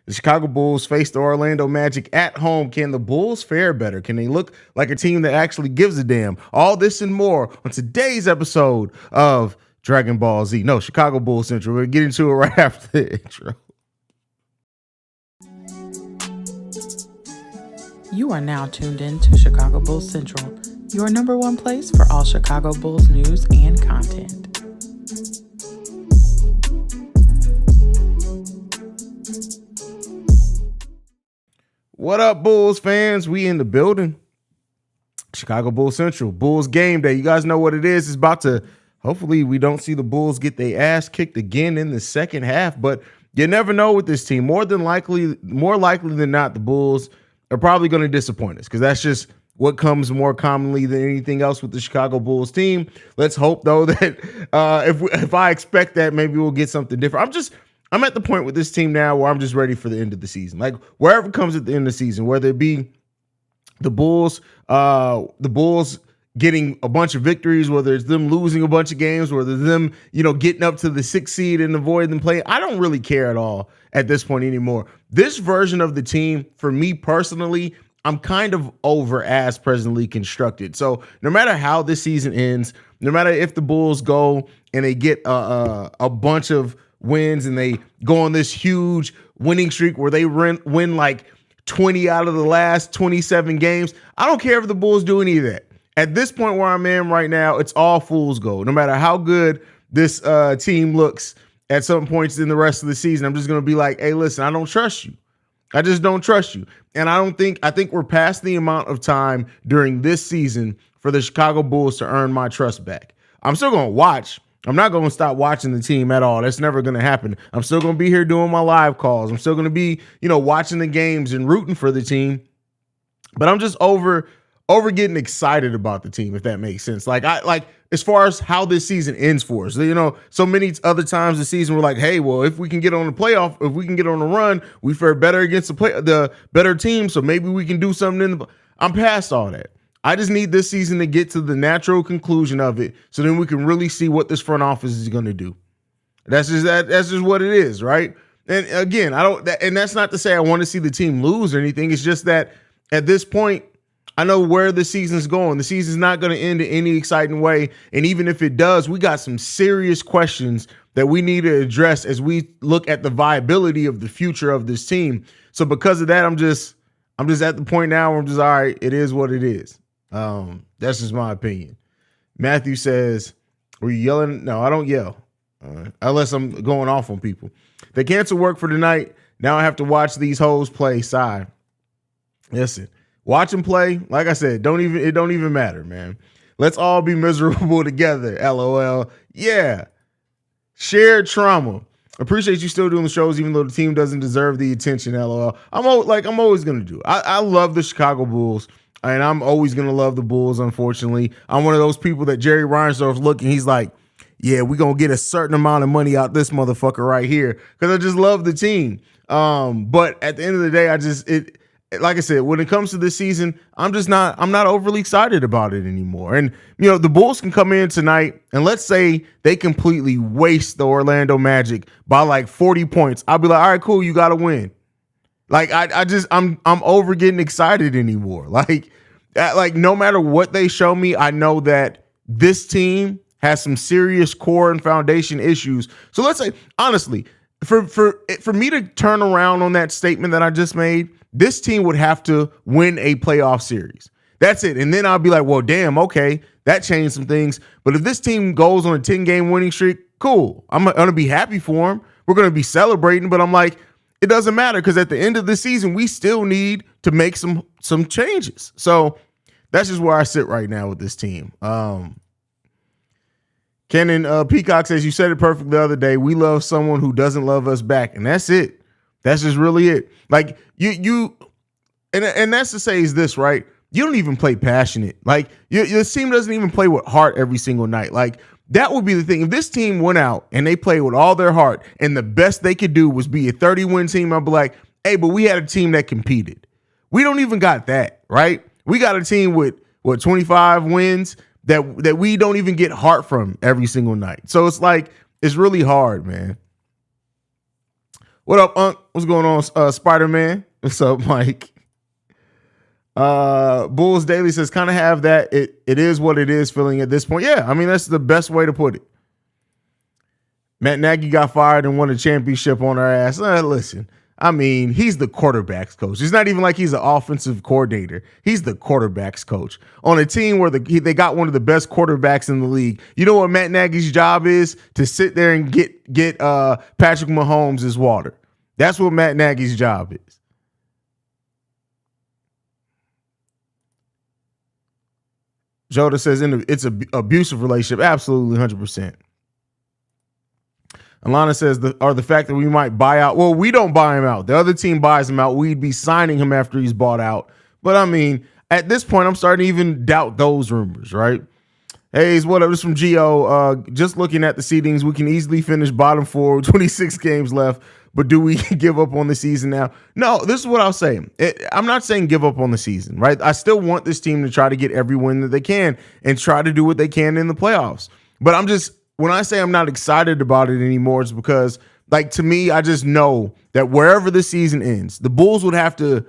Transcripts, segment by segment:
The Chicago Bulls face the Orlando Magic at home. Can the Bulls fare better? Can they look like a team that actually gives a damn? All this and more on today's episode of Dragon Ball Z. No, Chicago Bulls Central. We'll get into it right after the intro. You are now tuned in to Chicago Bulls Central, your number one place for all Chicago Bulls news and content. What up, Bulls fans? We in the building. Chicago Bulls Central, Bulls game day. You guys know what it is. It's about to, hopefully we don't see the Bulls get their ass kicked again in the second half, but you never know with this team. More likely than not, the Bulls are probably going to disappoint us because that's just what comes more commonly than anything else with the Chicago Bulls team. Let's hope, though, that if I expect that, maybe we'll get something different. I'm at the point with this team now where I'm just ready for the end of the season. Like wherever it comes at the end of the season, whether it be the Bulls getting a bunch of victories, whether it's them losing a bunch of games, whether them, getting up to the 6th seed and avoiding them playing. I don't really care at all at this point anymore. This version of the team, for me personally, I'm kind of over as presently constructed. So no matter how this season ends, no matter if the Bulls go and they get a bunch of wins and they go on this huge winning streak where they win like 20 out of the last 27 games, I don't care if the Bulls do any of that. At this point where I'm in right now, it's all fool's gold. No matter how good this team looks at some points in the rest of the season, I'm just going to be like, hey, listen, I don't trust you. I just don't trust you. And I think we're past the amount of time during this season for the Chicago Bulls to earn my trust back. I'm still going to watch. I'm not going to stop watching the team at all. That's never going to happen. I'm still going to be here doing my live calls. I'm still going to be, watching the games and rooting for the team. But I'm just over getting excited about the team, if that makes sense. Like as far as how this season ends for us, so many other times this season we're like, hey, well, if we can get on the playoff, if we can get on the run, we fare better against the better team. So maybe we can do something. I'm past all that. I just need this season to get to the natural conclusion of it, so then we can really see what this front office is going to do. That's just what it is, right? And again, and that's not to say I want to see the team lose or anything. It's just that at this point, I know where the season's going. The season's not going to end in any exciting way. And even if it does, we got some serious questions that we need to address as we look at the viability of the future of this team. So because of that, I'm just at the point now where I'm just, all right, it is what it is. That's just my opinion. Matthew says, were you yelling? No, I don't yell. Unless I'm going off on people. They canceled work for tonight. Now I have to watch these hoes play. Sigh. Listen. Watch them play. Like I said, it don't even matter, man. Let's all be miserable together. LOL. Yeah. Shared trauma. Appreciate you still doing the shows, even though the team doesn't deserve the attention. LOL. I'm always gonna do it. I love the Chicago Bulls, and I'm always gonna love the Bulls. Unfortunately, I'm one of those people that Jerry Reinsdorf's looking. He's like, yeah, we're gonna get a certain amount of money out this motherfucker right here because I just love the team. But at the end of the day, like I said, when it comes to this season, I'm not overly excited about it anymore. And, the Bulls can come in tonight and let's say they completely waste the Orlando Magic by like 40 points. I'll be like, all right, cool. You got to win. Like, I'm over getting excited anymore. Like no matter what they show me, I know that this team has some serious core and foundation issues. So let's say, honestly, for me to turn around on that statement that I just made, this team would have to win a playoff series. That's it. And then I'll be like, well, damn, okay, that changed some things. But if this team goes on a 10-game winning streak, cool. I'm going to be happy for them. We're going to be celebrating. But I'm like, it doesn't matter because at the end of the season, we still need to make some changes. So that's just where I sit right now with this team. Kenan Peacock says, you said it perfect the other day. We love someone who doesn't love us back. And that's it. That's just really it. Like and that's to say is this, right? You don't even play passionate. Like your team doesn't even play with heart every single night. Like that would be the thing. If this team went out and they played with all their heart and the best they could do was be a 30-win team, I'd be like, hey, but we had a team that competed. We don't even got that, right? We got a team with 25 wins that we don't even get heart from every single night. So it's like, it's really hard, man. What up, Unc? What's going on, Spider-Man? What's up, Mike? Bulls Daily says, kind of have that. It is what it is feeling at this point. Yeah, I mean, that's the best way to put it. Matt Nagy got fired and won a championship on our ass. Listen, I mean, he's the quarterback's coach. It's not even like he's an offensive coordinator. He's the quarterback's coach on a team where they got one of the best quarterbacks in the league. You know what Matt Nagy's job is? To sit there and get Patrick Mahomes his water. That's what Matt Nagy's job is. Joda says it's an abusive relationship. Absolutely, 100%. Alana says the fact that we might buy out. Well, we don't buy him out. The other team buys him out. We'd be signing him after he's bought out. But I mean, at this point, I'm starting to even doubt those rumors, right? Haize, what up? This is from Gio. Just looking at the seedings, we can easily finish bottom 4, 26 games left. But do we give up on the season now? No, this is what I'll say. I'm not saying give up on the season, right? I still want this team to try to get every win that they can and try to do what they can in the playoffs. But when I say I'm not excited about it anymore, it's because, like, to me, I just know that wherever the season ends, the Bulls would have to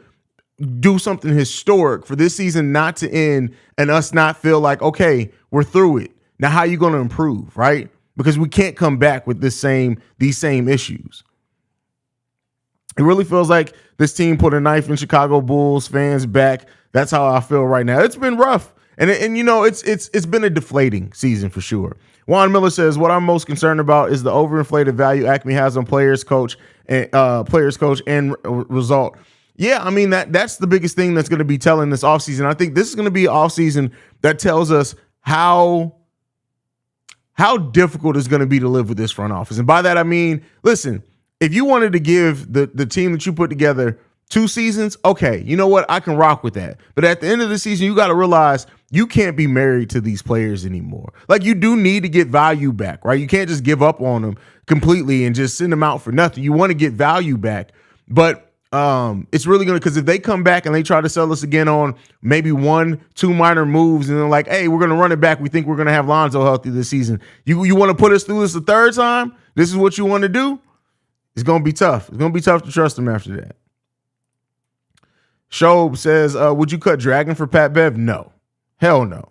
do something historic for this season not to end and us not feel like, okay, we're through it. Now, how are you going to improve, right? Because we can't come back with these same issues. It really feels like this team put a knife in Chicago Bulls fans' back. That's how I feel right now. It's been rough. And you know, it's been a deflating season for sure. Juan Miller says, what I'm most concerned about is the overinflated value Acme has on players, coach, and result. Yeah, I mean, that's the biggest thing that's going to be telling this offseason. I think this is going to be an offseason that tells us how difficult it's going to be to live with this front office. And by that, I mean, listen, if you wanted to give the team that you put together 2 seasons, okay, you know what? I can rock with that. But at the end of the season, you got to realize you can't be married to these players anymore. Like, you do need to get value back, right? You can't just give up on them completely and just send them out for nothing. You want to get value back. But it's really going to, because if they come back and they try to sell us again on maybe 1-2 minor moves and they're like, hey, we're going to run it back. We think we're going to have Lonzo healthy this season. You want to put us through this a third time? This is what you want to do? It's going to be tough. It's going to be tough to trust them after that. Shob says, would you cut Dragon for Pat Bev? No. Hell no.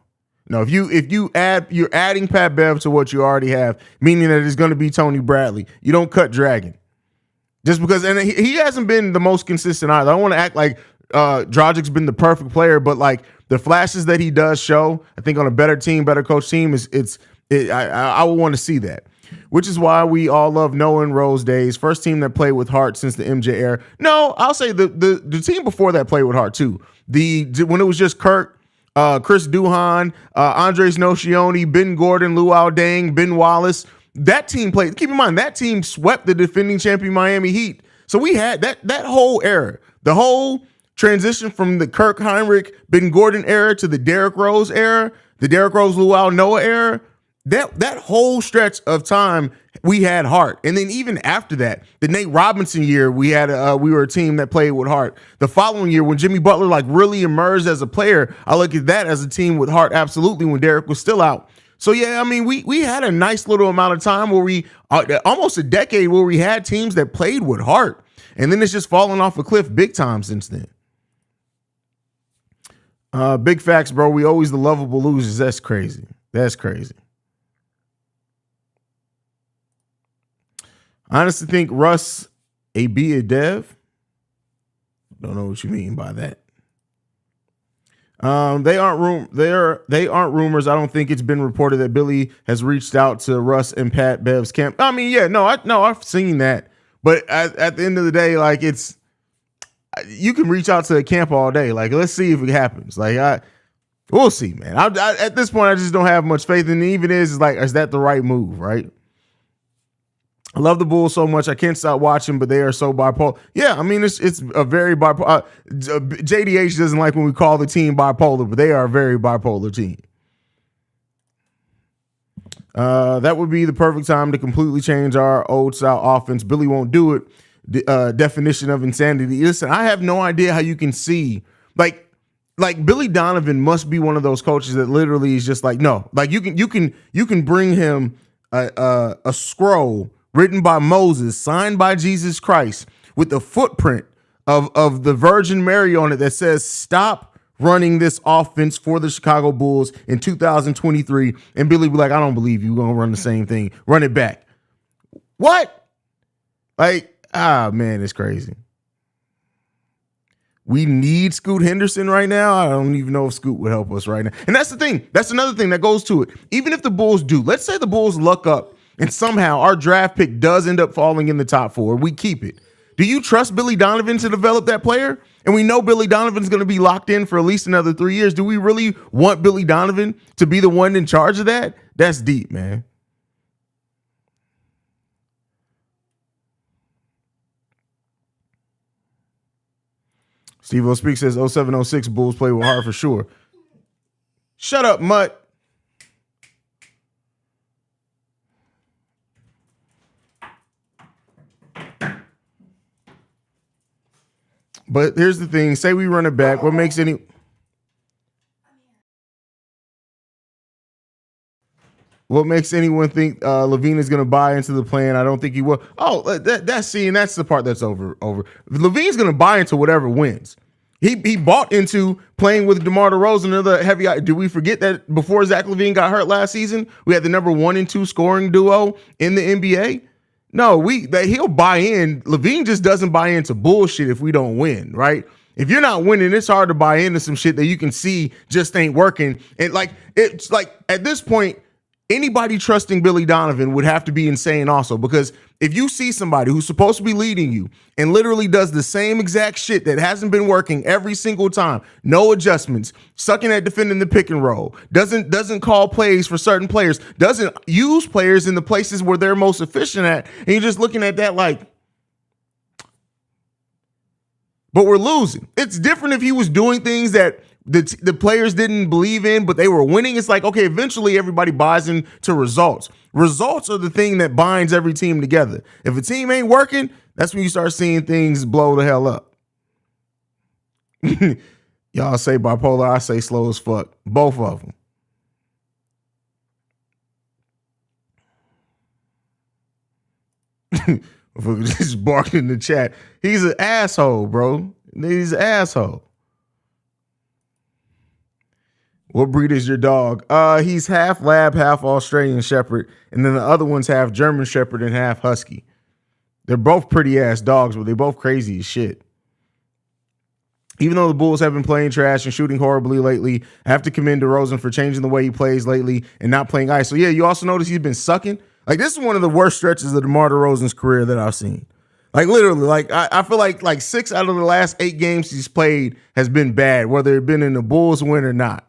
No, you're adding Pat Bev to what you already have, meaning that it's going to be Tony Bradley. You don't cut Dragon. Just because, and he hasn't been the most consistent either. I don't want to act like Dragic's been the perfect player, but like the flashes that he does show, I think on a better team, better coach team, I would want to see that. Which is why we all love Noah and Rose days. First team that played with heart since the MJ era. No, I'll say the team before that played with heart too. When it was just Kirk, Chris Duhon, Andres Nocioni, Ben Gordon, Luau Deng, Ben Wallace. That team played. Keep in mind, that team swept the defending champion Miami Heat. So we had that whole era, the whole transition from the Kirk Heinrich, Ben Gordon era to the Derrick Rose era, the Derrick Rose, Luau Noah era. That whole stretch of time, we had heart. And then even after that, the Nate Robinson year, we were a team that played with heart. The following year, when Jimmy Butler like really emerged as a player, I look at that as a team with heart, absolutely, when Derrick was still out. So yeah, I mean, we had a nice little amount of time where we almost a decade where we had teams that played with heart, and then it's just fallen off a cliff big time since then. Big facts, bro. We always the lovable losers. That's crazy. That's crazy. I honestly think Russ a dev. Don't know what you mean by that. They aren't rumors. I don't think it's been reported that Billy has reached out to Russ and Pat Bev's camp. I mean, yeah, I've seen that. But at the end of the day, like, you can reach out to a camp all day. Like, let's see if it happens. Like, we'll see, man. At this point, I just don't have much faith. And even is that the right move, right? I love the Bulls so much. I can't stop watching, but they are so bipolar. Yeah, I mean, it's a very bipolar. JDH doesn't like when we call the team bipolar, but they are a very bipolar team. That would be the perfect time to completely change our old style offense. Billy won't do it. Definition of insanity. Listen, I have no idea how you can see like Billy Donovan must be one of those coaches that literally is just like, no, like you can bring him a scroll written by Moses, signed by Jesus Christ, with the footprint of the Virgin Mary on it that says, stop running this offense for the Chicago Bulls in 2023. And Billy be like, I don't believe you. We're going to run the same thing. Run it back. What? Like, man, it's crazy. We need Scoot Henderson right now. I don't even know if Scoot would help us right now. And that's the thing. That's another thing that goes to it. Even if the Bulls do, let's say the Bulls luck up and somehow our draft pick does end up falling in the top 4, we keep it. Do you trust Billy Donovan to develop that player? And we know Billy Donovan's going to be locked in for at least another 3 years. Do we really want Billy Donovan to be the one in charge of that? That's deep, man. Steve O Speak says 0706 Bulls play with heart for sure. Shut up, Mutt. But here's the thing. Say we run it back. What makes anyone think Levine is going to buy into the plan? I don't think he will. Oh, that's the part that's over. Levine's going to buy into whatever wins. He bought into playing with DeMar DeRozan, another heavy. Do we forget that before Zach LaVine got hurt last season, we had the number 1 and 2 scoring duo in the NBA? No, he'll buy in. LaVine just doesn't buy into bullshit if we don't win, right? If you're not winning, it's hard to buy into some shit that you can see just ain't working. And it's like at this point, anybody trusting Billy Donovan would have to be insane also, because if you see somebody who's supposed to be leading you and literally does the same exact shit that hasn't been working every single time, no adjustments, sucking at defending the pick and roll, doesn't call plays for certain players, doesn't use players in the places where they're most efficient at, and you're just looking at that like, but we're losing. It's different if he was doing things that the players didn't believe in, but they were winning. It's like, okay, eventually everybody buys into results. Results are the thing that binds every team together. If a team ain't working, that's when you start seeing things blow the hell up. Y'all say bipolar, I say slow as fuck. Both of them. Just barking in the chat. He's an asshole, bro. He's an asshole. What breed is your dog? He's half lab, half Australian Shepherd, and then the other one's half German Shepherd and half Husky. They're both pretty ass dogs, but they're both crazy as shit. Even though the Bulls have been playing trash and shooting horribly lately, I have to commend DeRozan for changing the way he plays lately and not playing ice. So yeah, you also notice he's been sucking. Like, this is one of the worst stretches of DeMar DeRozan's career that I've seen. Like, literally, like I feel like 6 out of the last 8 games he's played has been bad, whether it been in the Bulls win or not.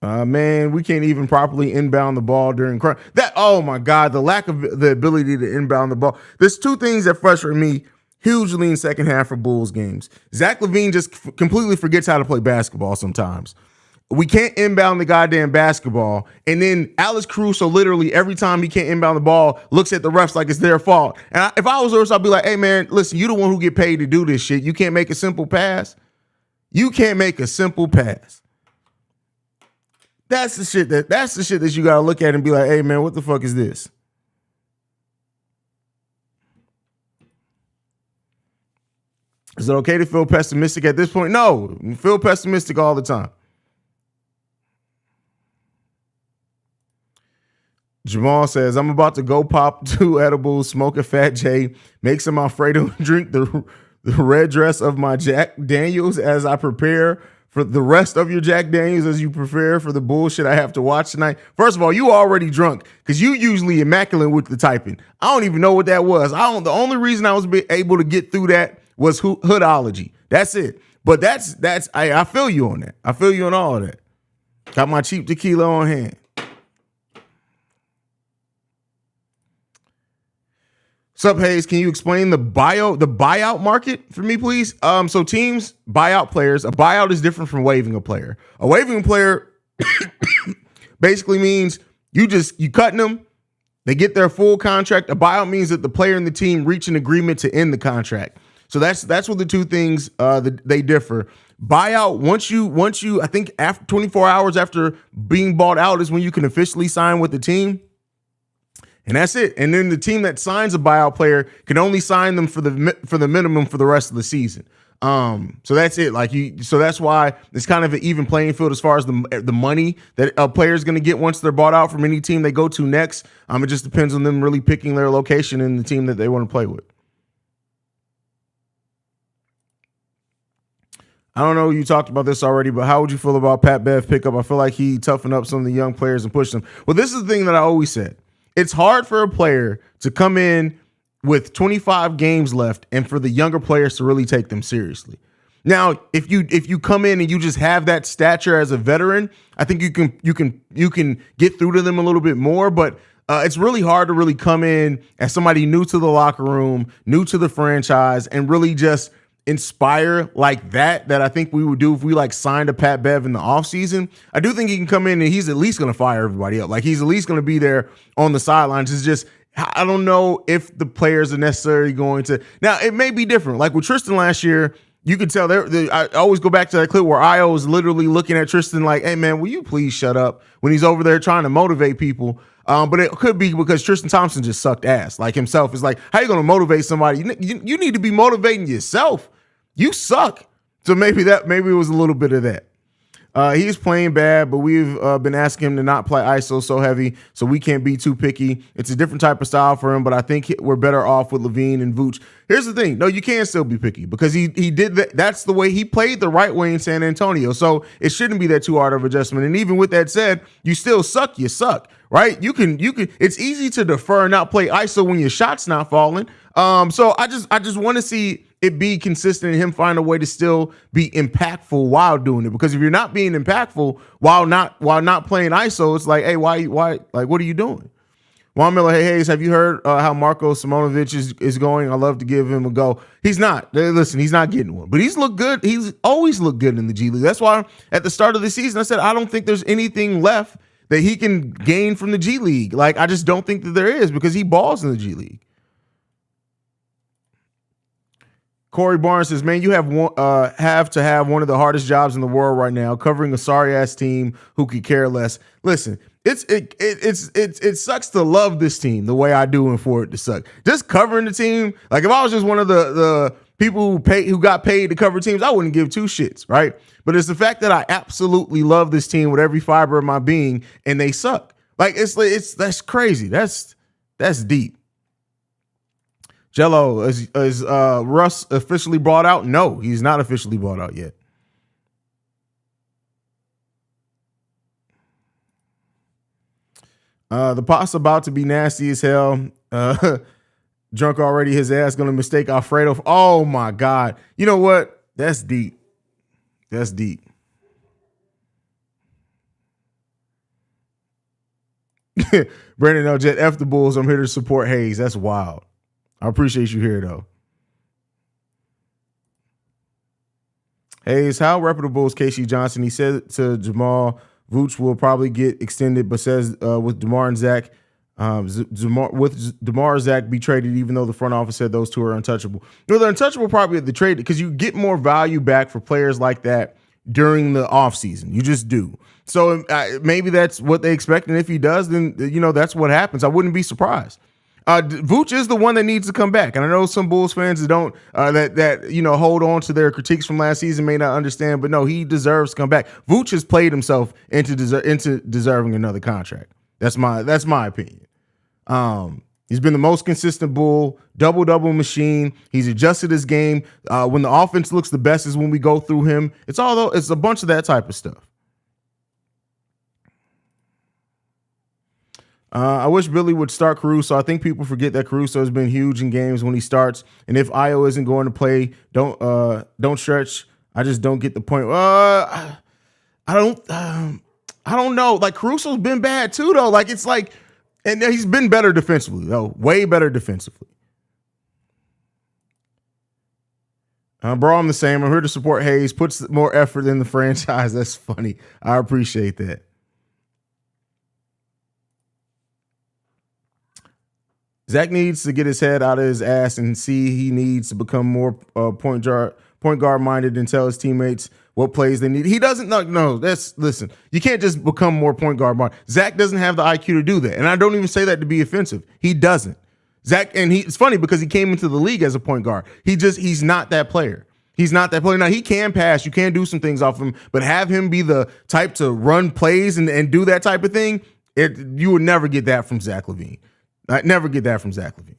Man, we can't even properly inbound the ball during crunch. Oh my God, the lack of the ability to inbound the ball. There's 2 things that frustrate me hugely in second half for Bulls games. Zach LaVine just completely forgets how to play basketball sometimes. We can't inbound the goddamn basketball. And then Alex Caruso, literally every time he can't inbound the ball, looks at the refs like it's their fault. And if I was refs, I'd be like, hey man, listen, you the one who get paid to do this shit. You can't make a simple pass. You can't make a simple pass. That's the shit that you gotta look at and be like, hey man, what the fuck is this? Is it okay to feel pessimistic at this point? No, feel pessimistic all the time. Jamal says, I'm about to go pop 2 edibles, smoke a Fat J, make some Alfredo, and drink the red dress of my Jack Daniels as I prepare for the rest of your Jack Daniels, as you prepare for the bullshit I have to watch tonight. First of all, you already drunk because you usually immaculate with the typing. I don't even know what that was. The only reason I was able to get through that was hoodology. That's it. But I feel you on that. I feel you on all of that. Got my cheap tequila on hand. Sup, Haize, can you explain the buyout market for me, please? So teams buy out players. A buyout is different from waiving a player. A waiving player basically means you cutting them, they get their full contract. A buyout means that the player and the team reach an agreement to end the contract. So that's what the two things they differ. Buyout, once you I think after 24 hours after being bought out is when you can officially sign with the team. And that's it. And then the team that signs a buyout player can only sign them for the minimum for the rest of the season. So that's it. So that's why it's kind of an even playing field as far as the money that a player is going to get once they're bought out from any team they go to next. It just depends on them really picking their location and the team that they want to play with. I don't know, you talked about this already, but how would you feel about Pat Bev pickup? I feel like he toughened up some of the young players and pushed them. Well, this is the thing that I always said. It's hard for a player to come in with 25 games left and for the younger players to really take them seriously. Now, if you come in and you just have that stature as a veteran, I think you can get through to them a little bit more, but it's really hard to really come in as somebody new to the locker room, new to the franchise, and really just inspire like that I think we would do if we signed a Pat Bev in the offseason. I do think he can come in and he's at least going to fire everybody up. He's at least going to be there on the sidelines. It's just, I don't know if the players are necessarily going to. Now, it may be different. Like with Tristan last year, you could tell I always go back to that clip where Io was literally looking at Tristan like, hey, man, will you please shut up when he's over there trying to motivate people. But it could be because Tristan Thompson just sucked ass himself. It's like, how you going to motivate somebody? You need to be motivating yourself. You suck. So maybe it was a little bit of that. He's playing bad, but we've been asking him to not play ISO so heavy, so we can't be too picky. It's a different type of style for him, but I think we're better off with Levine and Vooch. Here's the thing. No, you can still be picky because he did that. That's the way he played the right way in San Antonio. So it shouldn't be that too hard of adjustment. And even with that said, you still suck. You suck, right? You can. It's easy to defer and not play ISO when your shot's not falling. So I just want to see it be consistent and him find a way to still be impactful while doing it. Because if you're not being impactful while not playing ISO, it's like, hey, why, like, what are you doing? Juan Miller, hey, Haize, have you heard how Marko Simonovic is going? I love to give him a go. He's not. Listen, he's not getting one. But he's looked good. He's always looked good in the G League. That's why at the start of the season, I said, I don't think there's anything left that he can gain from the G League. I just don't think that there is because he balls in the G League. Corey Barnes says, man, you have to have one of the hardest jobs in the world right now, covering a sorry-ass team who could care less. Listen, it sucks to love this team the way I do and for it to suck. Just covering the team, if I was just one of the people who got paid to cover teams, I wouldn't give two shits, right? But it's the fact that I absolutely love this team with every fiber of my being, and they suck. That's crazy. That's deep. Jello, is Russ officially brought out? No, he's not officially brought out yet. The pot's about to be nasty as hell. Drunk already, his ass gonna mistake Alfredo. Oh my God. You know what? That's deep. That's deep. Brandon Eljet, F the Bulls. I'm here to support Haize. That's wild. I appreciate you here, though. Haize, how reputable is Casey Johnson? He said to Jamal, Vooch will probably get extended, but says with DeMar and Zach, DeMar and Zach be traded, even though the front office said those two are untouchable. No, they're untouchable probably at the trade because you get more value back for players like that during the offseason. You just do. So maybe that's what they expect, and if he does, then that's what happens. I wouldn't be surprised. Vooch is the one that needs to come back, and I know some Bulls fans that don't hold on to their critiques from last season may not understand, but no, he deserves to come back. Vooch has played himself into deserving another contract. That's my opinion. He's been the most consistent Bull, double machine. He's adjusted his game. When the offense looks the best is when we go through him. It's a bunch of that type of stuff. I wish Billy would start Caruso. I think people forget that Caruso has been huge in games when he starts. And if Io isn't going to play, don't stretch. I just don't get the point. I don't know. Caruso's been bad too, though. And he's been better defensively, though. Way better defensively. Bro, I'm the same. I'm here to support Haize. Puts more effort in the franchise. That's funny. I appreciate that. Zach needs to get his head out of his ass and see he needs to become more point guard minded and tell his teammates what plays they need. He doesn't no. Listen. You can't just become more point guard minded. Zach doesn't have the IQ to do that, and I don't even say that to be offensive. He doesn't. Zach, and it's funny because he came into the league as a point guard. He's not that player. He's not that player. Now, he can pass. You can do some things off him, but have him be the type to run plays and do that type of thing, you would never get that from Zach LaVine. I'd never get that from Zach LaVine.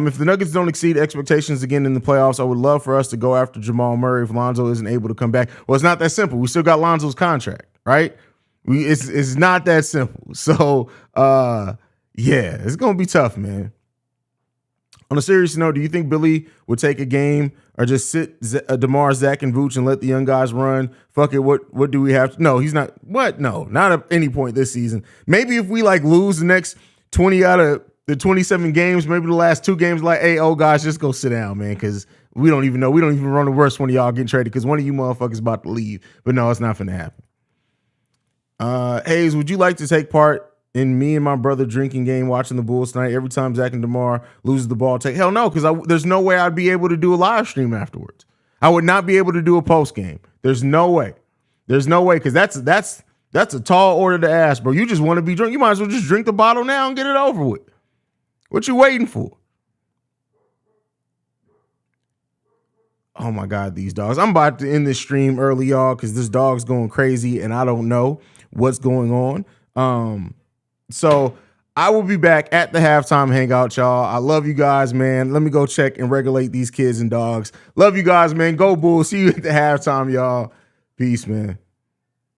If the Nuggets don't exceed expectations again in the playoffs, I would love for us to go after Jamal Murray if Lonzo isn't able to come back. Well, it's not that simple. We still got Lonzo's contract, right? It's not that simple. So, yeah, it's going to be tough, man. On a serious note, do you think Billy would take a game or just sit DeMar, Zach, and Vooch and let the young guys run? Fuck it. What do we have to? No, he's not. What? No, not at any point this season. Maybe if we lose the next 20 out of the 27 games, maybe the last 2 games, hey, guys, just go sit down, man, because we don't even know. We don't even run the worst one of y'all getting traded because one of you motherfuckers about to leave. But no, it's not going to happen. Haize, would you like to take part in me and my brother drinking game watching the Bulls tonight? Every time Zach and DeMar loses the ball, hell no, because there's no way I'd be able to do a live stream afterwards. I would not be able to do a post game. There's no way. There's no way, because that's a tall order to ask, bro. You just want to be drunk. You might as well just drink the bottle now and get it over with. What you waiting for? Oh my God, these dogs. I'm about to end this stream early, y'all, because this dog's going crazy and I don't know what's going on. So I will be back at the halftime hangout, y'all. I love you guys, man. Let me go check and regulate these kids and dogs. Love you guys, man. Go Bulls. See you at the halftime, y'all. Peace, man.